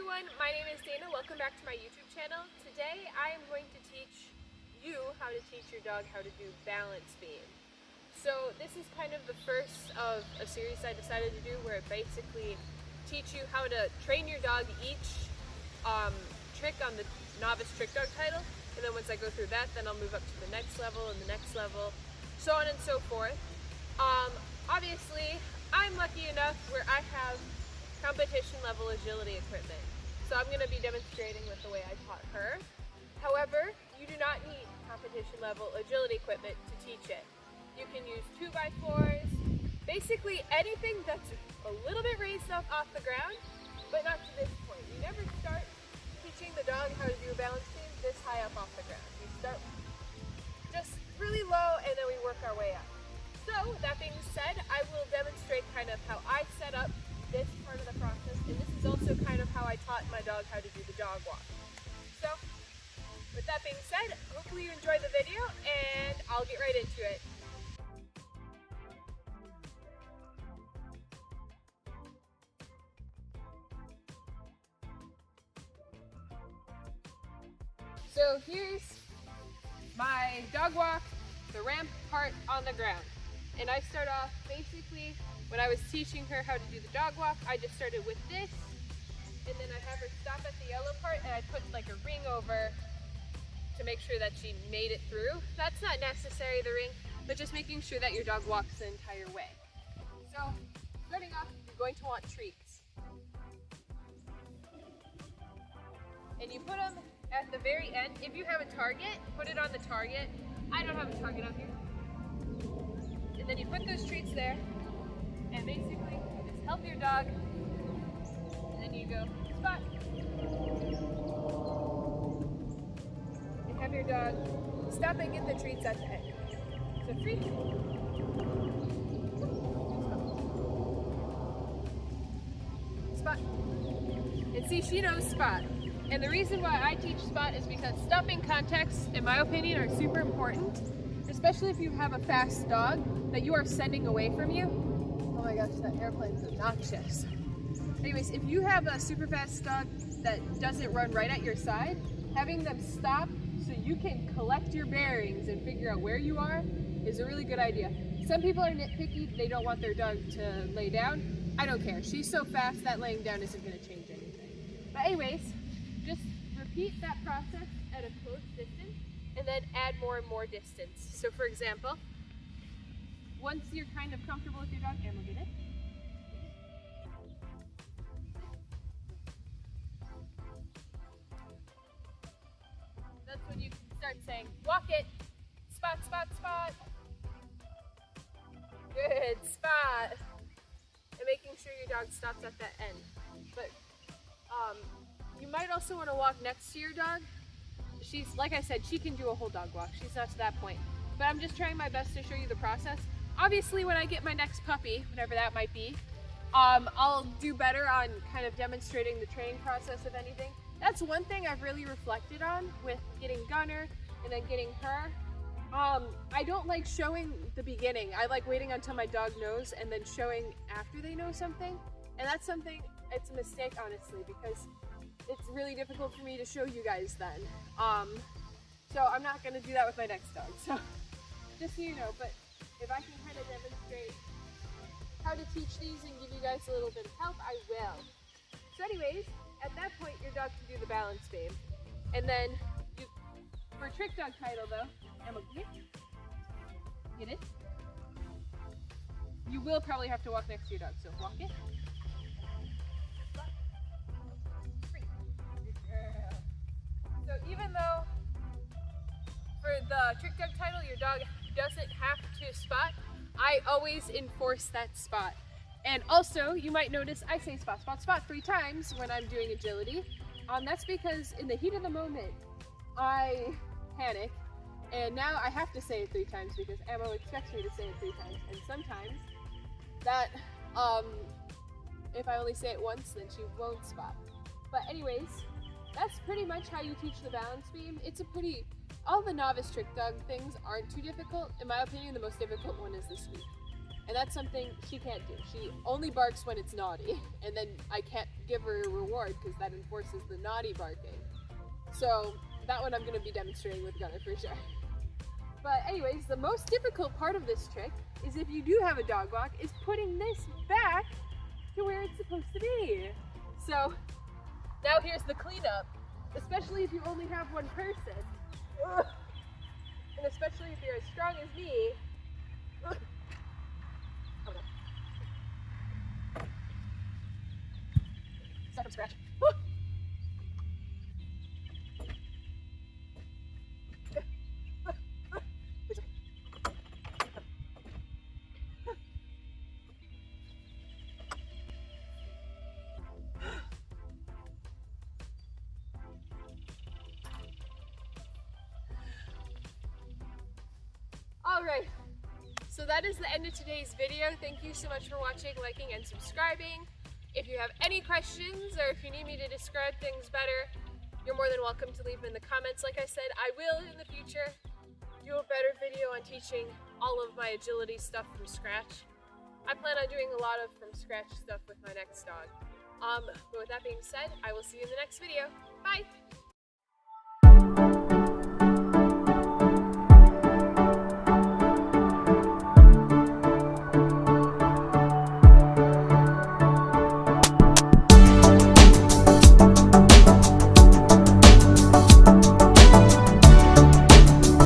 everyone, my name is Dana. Welcome back to my YouTube channel. Today I am going to teach you how to teach your dog how to do balance beam. So this is kind of the first of a series I decided to do where it basically teach you how to train your dog each trick on the novice trick dog title, and then once I go through that, then I'll move up to the next level and the next level, so on and so forth. Obviously I'm lucky enough where I have competition level agility equipment. So I'm going to be demonstrating with the way I taught her. However, you do not need competition level agility equipment to teach it. You can use 2x4s, basically anything that's a little bit raised up off the ground, but not to this point. You never start teaching the dog how to do a balance beam this high up off the ground. You start just really low and then we work our way up. So that being said, I will demonstrate kind of how I set up this part of the process, and this is also kind of how I taught my dog how to do the dog walk. So with that being said, hopefully you enjoyed the video and I'll get right into it. So here's my dog walk, the ramp part on the ground. And I start off basically, when I was teaching her how to do the dog walk, I just started with this, and then I have her stop at the yellow part and I put like a ring over to make sure that she made it through. That's not necessary, the ring, but just making sure that your dog walks the entire way. So starting off, you're going to want treats. And you put them at the very end. If you have a target, put it on the target. I don't have a target on here. And then you put those treats there, and basically just help your dog, and then you go spot, and have your dog stop and get the treats at the end. So treat, spot, and see, she knows spot. And the reason why I teach spot is because stopping contexts, in my opinion, are super important, especially if you have a fast dog that you are sending away from you. Oh my gosh, that airplane's obnoxious. Anyways, if you have a super fast dog that doesn't run right at your side, having them stop so you can collect your bearings and figure out where you are is a really good idea. Some people are nitpicky, they don't want their dog to lay down. I don't care, she's so fast that laying down isn't gonna change anything. But anyways, just repeat that process at a close distance and then add more and more distance. So for example, once you're kind of comfortable with your dog, and look at it. That's when you can start saying, walk it, spot, spot, spot. Good, spot. And making sure your dog stops at that end. But you might also want to walk next to your dog. She's, like I said, she can do a whole dog walk. She's not to that point. But I'm just trying my best to show you the process. Obviously, when I get my next puppy, whatever that might be, I'll do better on kind of demonstrating the training process, if anything. That's one thing I've really reflected on with getting Gunner and then getting her. I don't like showing the beginning. I like waiting until my dog knows and then showing after they know something. And that's something, it's a mistake, honestly, because it's really difficult for me to show you guys then. So I'm not gonna do that with my next dog. So just so you know, but if I can kind of demonstrate how to teach these and give you guys a little bit of help, I will. So anyways, at that point, your dog can do the balance beam. And then, for trick dog title though, Emma, get it? You will probably have to walk next to your dog, so walk it. So even though for the trick dog title, your dog doesn't have to spot, I always enforce that spot. And also, you might notice I say spot, spot, spot 3 times when I'm doing agility. That's because in the heat of the moment, I panic, and now I have to say it 3 times because Ammo expects me to say it 3 times. And sometimes that, if I only say it once, then she won't spot. But anyways, that's pretty much how you teach the balance beam. It's a pretty, all the novice trick dog things aren't too difficult. In my opinion, the most difficult one is the sweep. And that's something she can't do. She only barks when it's naughty, and then I can't give her a reward because that enforces the naughty barking. So that one I'm going to be demonstrating with Gunner for sure. But anyways, the most difficult part of this trick is if you do have a dog walk, is putting this back to where it's supposed to be. So now here's the cleanup, especially if you only have one person. Ugh. And especially if you're as strong as me. Ugh. Start from scratch. Alright, so that is the end of today's video. Thank you so much for watching, liking, and subscribing. If you have any questions or if you need me to describe things better, you're more than welcome to leave them in the comments. Like I said, I will in the future do a better video on teaching all of my agility stuff from scratch. I plan on doing a lot of from scratch stuff with my next dog. But with that being said, I will see you in the next video. Bye!